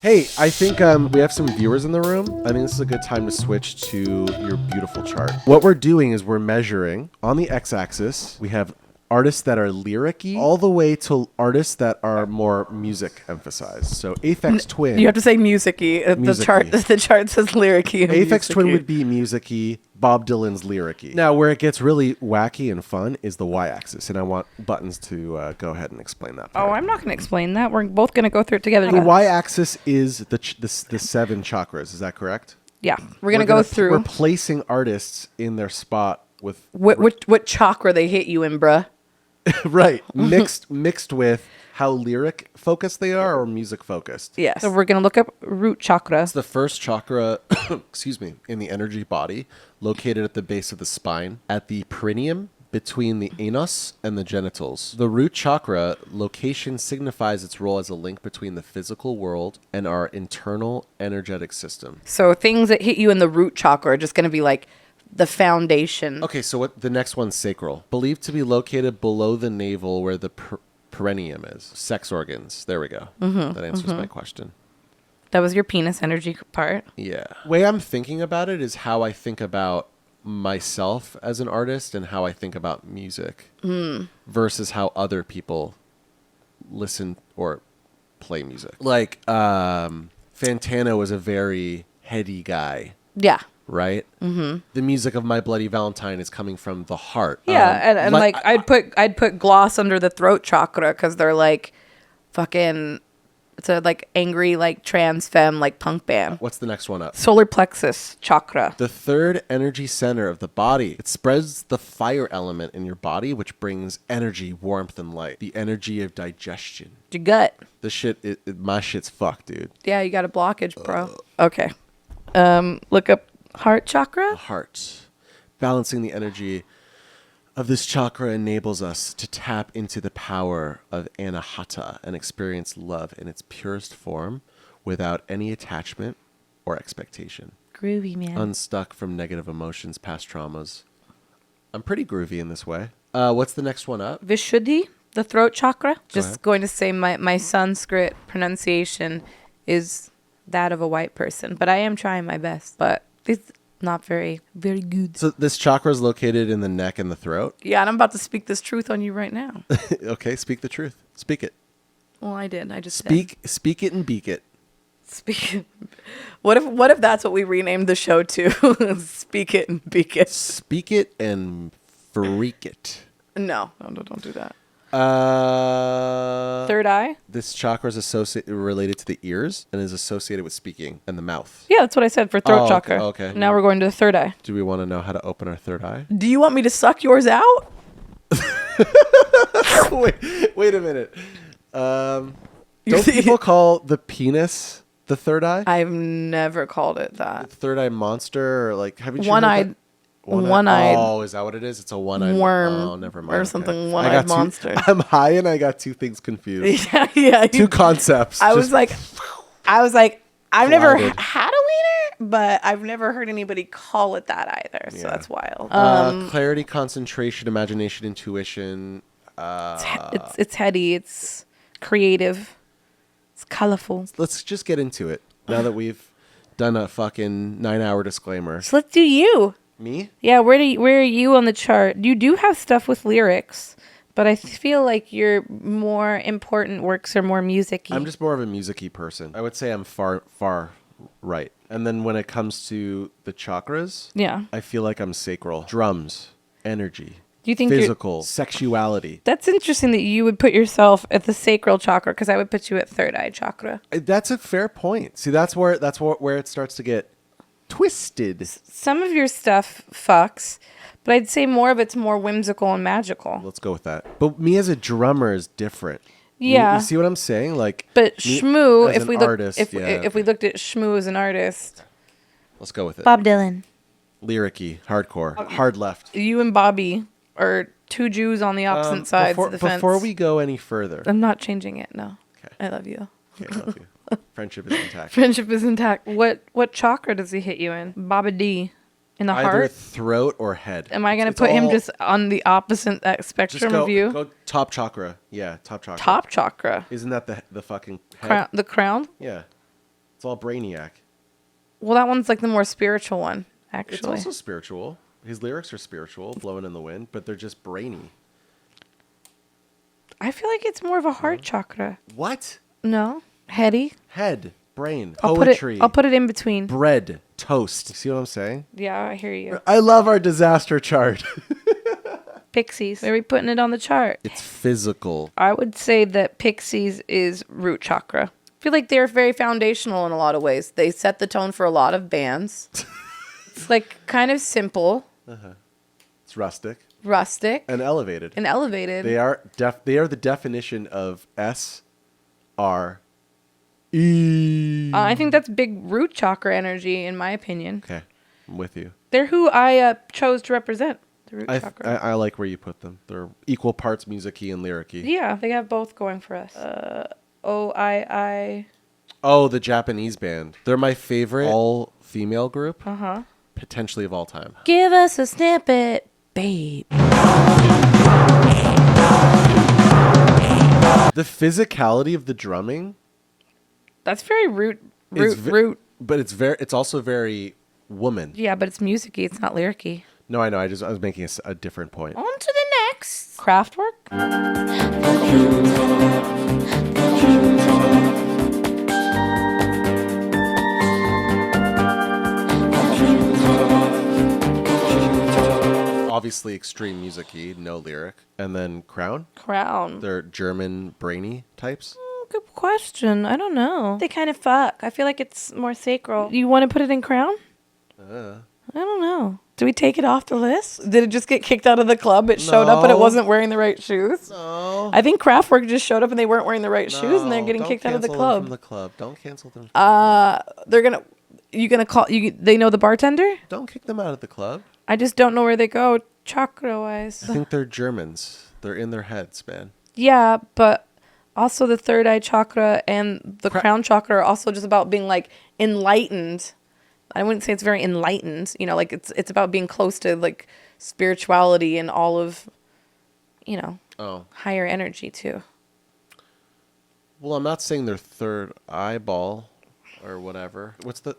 Hey, I think we have some viewers in the room. I think this is a good time to switch to your beautiful chart. What we're doing is we're measuring on the x-axis. We have artists that are lyric-y all the way to artists that are more music emphasized. So Aphex Twin. You have to say music-y. The chart says lyric-y. Aphex Twin would be music-y. Bob Dylan's lyric-y. Now, where it gets really wacky and fun is the y-axis, and I want Buttons to go ahead and explain that part. Oh, I'm not going to explain that. We're both going to go through it together. The y-axis is the 7 chakras. Is that correct? Yeah, we're going to go through. We're placing artists in their spot with what chakra they hit you in, bruh. Right, mixed with how lyric focused they are or music focused. Yes. So we're going to look up root chakra. It's the first chakra, excuse me, in the energy body, located at the base of the spine, at the perineum, between the anus and the genitals. The root chakra location signifies its role as a link between the physical world and our internal energetic system. So things that hit you in the root chakra are just going to be like the foundation. Okay, so what the next one's sacral. Believed to be located below the navel where the perineum is. Sex organs. There we go. That answers my question. That was your penis energy part. Yeah. The way I'm thinking about it is how I think about myself as an artist and how I think about music versus how other people listen or play music. Like, Fantano was a very heady guy. Yeah. Right? Mm-hmm. The music of My Bloody Valentine is coming from the heart. Yeah, and like I'd put gloss under the throat chakra because they're like fucking, it's a like angry like trans femme like punk band. What's the next one up? Solar plexus chakra. The third energy center of the body. It spreads the fire element in your body, which brings energy, warmth, and light. The energy of digestion. Your gut. The shit, my shit's fucked, dude. Yeah, you got a blockage, bro. Okay. Look up heart chakra. The heart. Balancing the energy of this chakra enables us to tap into the power of anahata and experience love in its purest form without any attachment or expectation. Groovy, man. Unstuck from negative emotions, past traumas. I'm pretty groovy in this way. What's the next one up? Vishuddhi, the throat chakra. Just going to say my Sanskrit pronunciation is that of a white person, but I am trying my best. But it's not very good. So this chakra is located in the neck and the throat? Yeah, and I'm about to speak this truth on you right now. Okay, speak the truth. Speak it. Well, I did. I just Speak it and beak it. Speak it. What if that's what we renamed the show to? Speak it and beak it. Speak it and freak it. No, don't do that. Third eye? This chakra is related to the ears and is associated with speaking and the mouth. Yeah, that's what I said for throat chakra. Okay. Now we're going to the third eye. Do we want to know how to open our third eye? Do you want me to suck yours out? Wait a minute. Don't people call the penis the third eye? I've never called it that. The third eye monster, or like haven't you one-eyed? One-eyed. Oh, is that what it is? It's a one-eyed worm. Oh, never mind. Or something. One-eyed monster. I'm high and I got two things confused. Yeah. Two concepts. I was like, I've never had a wiener, but I've never heard anybody call it that either. So that's wild. Clarity, concentration, imagination, intuition. It's heady. It's creative. It's colorful. Let's just get into it now that we've done a fucking 9-hour disclaimer. So let's do you. Me? Yeah, where are you on the chart? You do have stuff with lyrics, but I feel like your more important works are more music-y. I'm just more of a music-y person. I would say I'm far right. And then when it comes to the chakras, yeah, I feel like I'm sacral. Drums, energy, do you think physical, sexuality. That's interesting that you would put yourself at the sacral chakra, because I would put you at third eye chakra. That's a fair point. See, that's where it starts to get twisted. Some of your stuff fucks, but I'd say more of it's more whimsical and magical. Let's go with that. But me as a drummer is different. Yeah. You see what I'm saying? Like, but Shmoo, if we looked at Shmoo as an artist, let's go with it. Bob Dylan, lyric-y, hardcore, hard left. You and Bobby are two Jews on the opposite sides of the fence. Before we go any further, I'm not changing it. No. Okay. I love you. Okay, I love you. Friendship is intact. Friendship is intact. What chakra does he hit you in? Baba D. In the heart? Either throat or head. Am I going to put him just on the opposite spectrum of you? Go top chakra. Yeah, top chakra. Top chakra. Isn't that the fucking head? The crown? Yeah. It's all Brainiac. Well, that one's like the more spiritual one, actually. It's also spiritual. His lyrics are spiritual, blowing in the wind, but they're just brainy. I feel like it's more of a heart chakra. What? No? Heady? Head, brain, I'll poetry. I'll put it in between. Bread, toast. You see what I'm saying? Yeah, I hear you. I love our disaster chart. Pixies. Where are we putting it on the chart? It's physical. I would say that Pixies is root chakra. I feel like they're very foundational in a lot of ways. They set the tone for a lot of bands. It's like kind of simple. It's rustic. And elevated. They are the definition of SRE. I think that's big root chakra energy, in my opinion. Okay, I'm with you. They're who I chose to represent the root chakra. I like where you put them. They're equal parts music-y and lyric-y. Yeah, they have both going for us. OII. Oh, the Japanese band. They're my favorite all-female group. Potentially of all time. Give us a snippet, babe. The physicality of the drumming. That's very root. But it's also very woman. Yeah, but it's music-y. It's not lyric-y. No, I know. I was making a different point. On to the next. Kraftwerk. Obviously extreme music-y, no lyric. And then Crown? They're German brainy types? Good question. I don't know. They kind of fuck. I feel like it's more sacral. You want to put it in Crown? I don't know. Do we take it off the list? Did it just get kicked out of the club? It showed up and it wasn't wearing the right shoes? No. I think Kraftwerk just showed up and they weren't wearing the right shoes and they're getting kicked out of the club. From the club. Don't cancel them. They know the bartender? Don't kick them out of the club. I just don't know where they go chakra-wise. I think they're Germans. They're in their heads, man. Yeah, but also the third eye chakra and the crown chakra are also just about being like enlightened. I wouldn't say it's very enlightened. You know, like it's about being close to like spirituality and all of, higher energy too. Well, I'm not saying they're third eyeball or whatever. What's the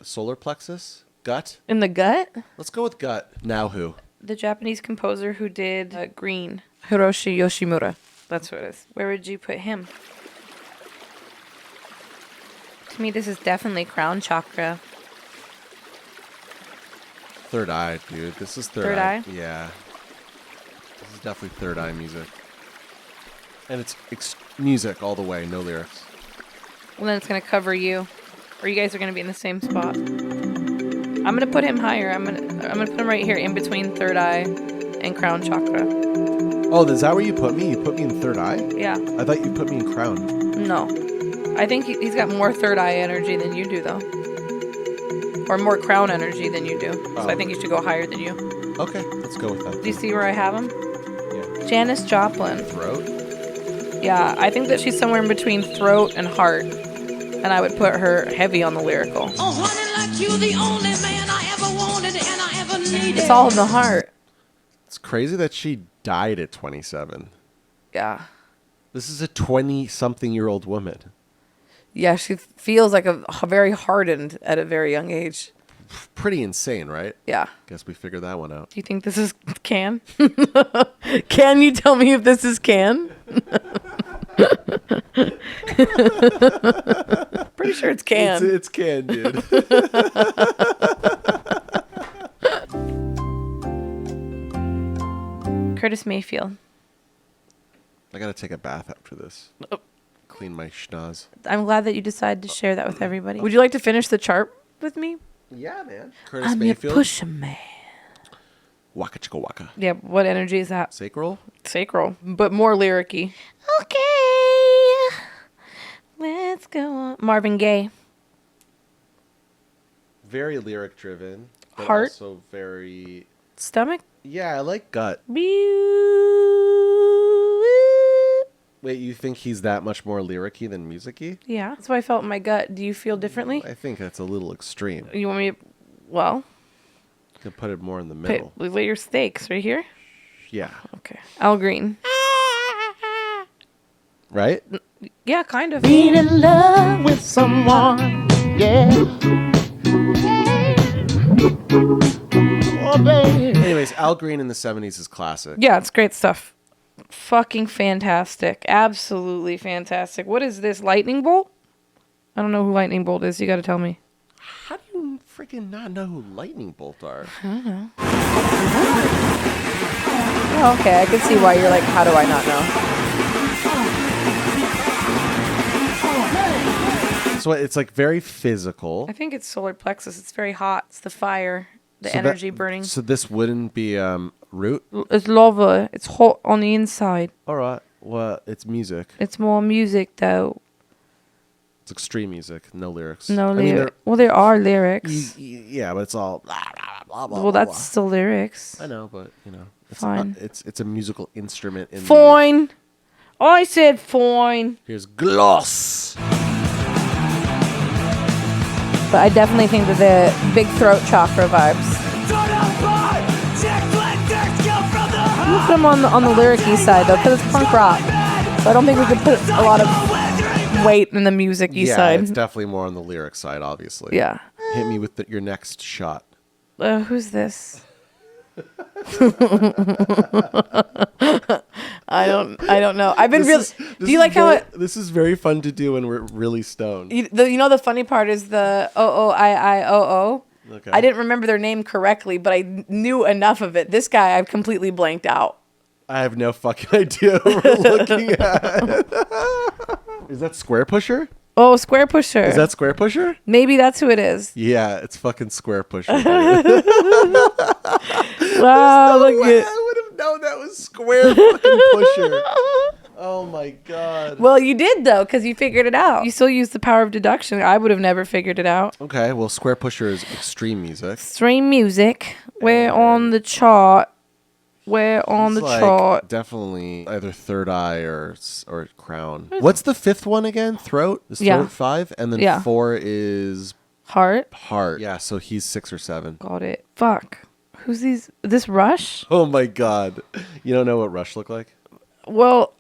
solar plexus? Gut? In the gut? Let's go with gut. Now who? The Japanese composer who did Green, Hiroshi Yoshimura. That's what it is. Where would you put him? To me, this is definitely crown chakra. Third eye, dude. This is third eye. Yeah. This is definitely third eye music. And it's music all the way, no lyrics. Well, then it's going to cover you. Or you guys are going to be in the same spot. I'm going to put him higher. I'm going to put him right here in between third eye and crown chakra. Oh, is that where you put me? You put me in third eye? Yeah. I thought you put me in crown. No. I think he's got more third eye energy than you do, though. Or more crown energy than you do. So I think you should go higher than you. Okay, let's go with that. Do you see where I have him? Yeah. Janis Joplin. Throat? Yeah, I think that she's somewhere in between throat and heart. And I would put her heavy on the lyrical. Oh, honey, like you, the only man I ever wanted and I ever needed. It's all in the heart. It's crazy that she died at 27. Yeah. This is a 20-something-year-old woman. Yeah, she feels like a very hardened at a very young age. Pretty insane, right? Yeah. Guess we figured that one out. Do you think this is Can? Can you tell me if this is Can? Pretty sure it's Can. It's Can, dude. Curtis Mayfield. I gotta take a bath after this. Oh. Clean my schnoz. I'm glad that you decided to share that with everybody. Would you like to finish the chart with me? Yeah, man. Curtis I'm Mayfield. your pusher man. Waka chicka waka. Yeah, what energy is that? Sacral? Sacral, but more lyric-y. Okay. Let's go on. Marvin Gaye. Very lyric driven. But Heart. Also very... Stomach? Yeah, I like gut. Wait, you think he's that much more lyric-y than music-y? Yeah. That's what I felt in my gut. Do you feel differently? I think that's a little extreme. You want me to... Well... You could put it more in the middle. Lay your stakes right here? Yeah. Okay. Al Green. Right? Yeah, kind of. Being in love with someone Yeah. Oh, baby. Anyways, Al Green in the 70s is classic. Yeah, it's great stuff. Fucking fantastic. Absolutely fantastic. What is this? Lightning Bolt? I don't know who Lightning Bolt is. You got to tell me. How do you freaking not know who Lightning Bolt are? Oh, okay, I can see why you're like, how do I not know? So it's like very physical. I think it's solar plexus. It's very hot. It's the fire, the So energy burning. So this wouldn't be root? It's lava. It's hot on the inside. All right. Well, it's music. It's more music, though. It's extreme music. No lyrics. No I mean, lyrics. Well, there are lyrics. yeah, but it's all blah, blah, blah, blah, Well, blah, that's still lyrics. I know, but you know, it's Fine. It's a musical instrument. In Fine. I said fine. Here's gloss. But I definitely think that the big throat chakra vibes. We put them on the lyric-y side though, because it's punk rock. So I don't think we could put a lot of weight in the music-y Yeah, side. it's definitely more on the lyric side, obviously. Yeah. Hit me with your next shot. Who's this? I don't know. I've been really. Do you like how it? This is very fun to do when we're really stoned. You know the funny part is the O. Okay. I didn't remember their name correctly, but I knew enough of it. This guy I've completely blanked out. I have no fucking idea what we're looking at. Is that Square Pusher? Oh, Square Pusher. Is that Square Pusher? Maybe that's who it is. Yeah, it's fucking Square Pusher. Wow, look at. I would have known that was Square fucking Pusher. Oh my god. Well, you did though, because you figured it out. You still use the power of deduction. I would have never figured it out. Okay, well, Square Pusher is extreme music. Stream music. We're on the chart. We're on the He's chart. Definitely either third eye or crown. What's the fifth one again? Throat? Is throat Yeah. 5? And then Yeah. 4 is Heart. heart. Yeah, so he's 6 or 7. Got it. Fuck. Who's these? This Rush? Oh my god. You don't know what Rush look like? Well,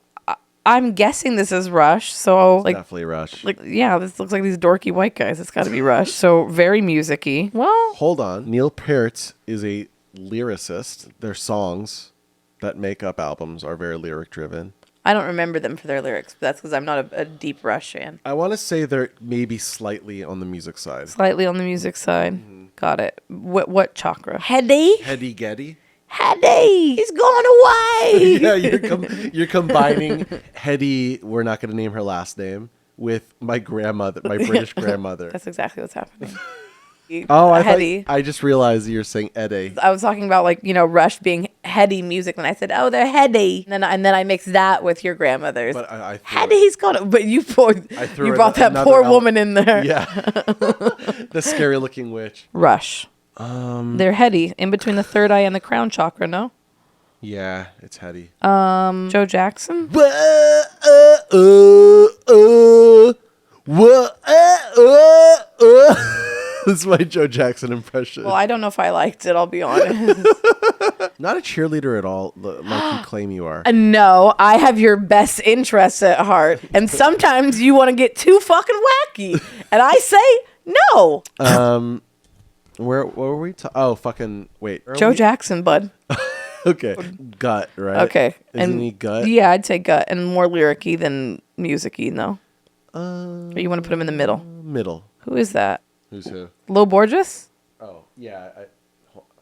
I'm guessing this is Rush. So like, Definitely Rush. yeah, this looks like these dorky white guys. It's got to be Rush. So very music-y. Well, Hold on. Neil Peart is a lyricist. Their songs that make up albums are very lyric driven. I don't remember them for their lyrics, but that's because I'm not a deep Rush fan. I want to say they're maybe slightly on the music side. Slightly on the music side. Got it. What chakra? Heady? Heady Getty. Heady! He's gone away! Yeah, you're combining Hetty, we're not going to name her last name, with my grandmother, my British grandmother. That's exactly what's happening. Oh, Heady. I just realized you're saying Eddie. I was talking about Rush being heady music, and I said, "Oh, they're heady," and then I mixed that with your grandmother's. But I Heady's gone, but you brought that poor woman in there. Yeah, the scary looking witch. Rush. They're heady in between the third eye and the crown chakra. No. Yeah, it's Hetty. Joe Jackson. This is my Joe Jackson impression. Well, I don't know if I liked it. I'll be honest. Not a cheerleader at all, like you claim you are. No, I have your best interests at heart, and sometimes you want to get too fucking wacky, and I say no. What were we? Oh, fucking wait. Joe Jackson, bud. Okay, gut, right? Okay, Isn't he gut? Yeah, I'd say gut, and more lyric-y than music-y, no. Or you want to put him in the middle? Middle. Who is that? Who's who? Lo Borges? Oh, yeah.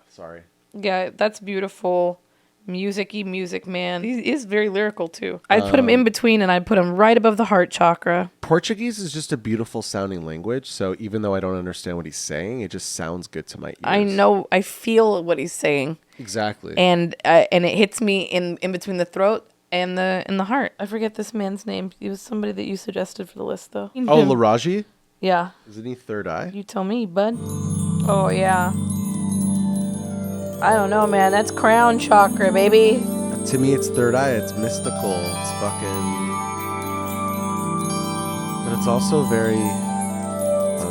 Sorry. Yeah, that's beautiful. Music-y music, man. He is very lyrical, too. I'd put him in between, and I'd put him right above the heart chakra. Portuguese is just a beautiful sounding language, so even though I don't understand what he's saying, it just sounds good to my ears. I know. I feel what he's saying. Exactly. And it hits me in between the throat and the heart. I forget this man's name. He was somebody that you suggested for the list, though. Oh, Laraji? Yeah. Isn't he third eye? You tell me, bud. Oh, yeah. I don't know, man. That's crown chakra, baby. To me, it's third eye. It's mystical. It's fucking... But it's also very...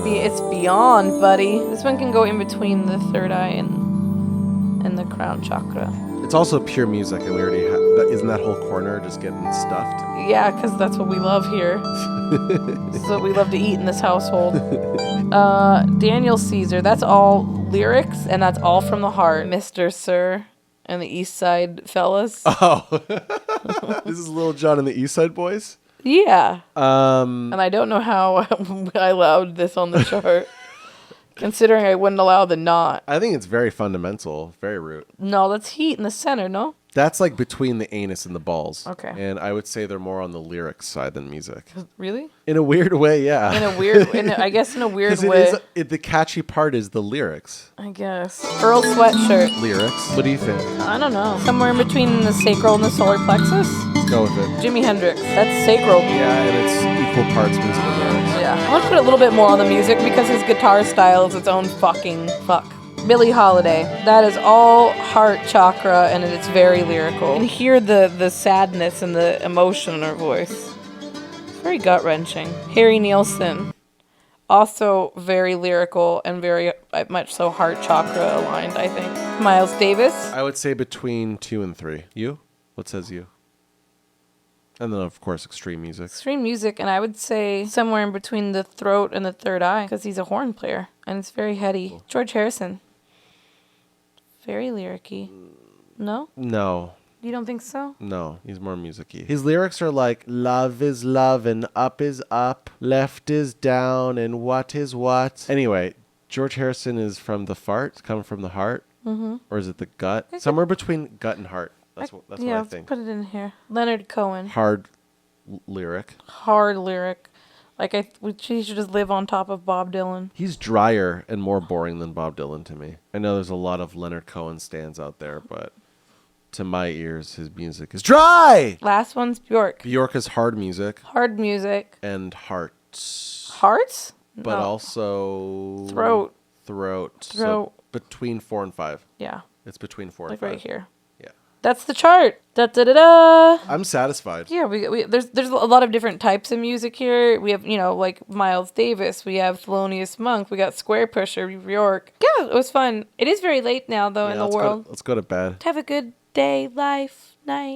It's beyond, buddy. This one can go in between the third eye and the crown chakra. It's also pure music, and we already have... Isn't that whole corner just getting stuffed? Yeah, because that's what we love here. This is what we love to eat in this household. Daniel Caesar. That's all lyrics, and that's all from the heart. Mr. Sir and the East Side Fellas. Oh, this is Lil Jon and the East Side Boys. Yeah. And I don't know how I allowed this on the chart, considering I wouldn't allow the knot. I think it's very fundamental, very root. No, that's heat in the center, no? That's like between the anus and the balls. Okay. And I would say they're more on the lyrics side than music. Really? In a weird way, yeah. I guess in a weird 'Cause way. the catchy part is the lyrics. I guess. Earl Sweatshirt. Lyrics? What do you think? I don't know. Somewhere in between the sacral and the solar plexus? Let's go with it. Jimi Hendrix. That's sacral. Yeah, and it's equal parts music and lyrics. Yeah. I want to put a little bit more on the music because his guitar style is its own fucking fuck. Billie Holiday. That is all heart chakra and it's very lyrical. You can hear the sadness and the emotion in her voice. It's very gut-wrenching. Harry Nilsson. Also very lyrical and very much so heart chakra aligned, I think. Miles Davis. I would say between 2 and 3. You? What says you? And then, of course, extreme music. Extreme music, and I would say somewhere in between the throat and the third eye because he's a horn player and it's very heady. Cool. George Harrison. Very lyric-y. No? No. You don't think so? No, he's more music-y. His lyrics are like, love is love and up is up, left is down and what is what. Anyway, George Harrison is from the fart, come from the heart. Mm-hmm. Or is it the gut? Somewhere between gut and heart. That's what I think. Let's put it in here. Leonard Cohen. Hard lyric. Hard lyric. Like, he should just live on top of Bob Dylan. He's drier and more boring than Bob Dylan to me. I know there's a lot of Leonard Cohen stands out there, but to my ears, his music is dry! Last one's Bjork. Bjork is hard music. Hard music. And hearts. Hearts? But also... Throat. So between 4 and 5. Yeah. It's between 4 and like 5. right here. Yeah. That's the chart. Da da da da. I'm satisfied. Yeah, there's a lot of different types of music here. We have, like Miles Davis. We have Thelonious Monk. We got Square Pusher, Bjork. Yeah, it was fun. It is very late now, though, in the world. Let's go to bed. Have a good day, life, night.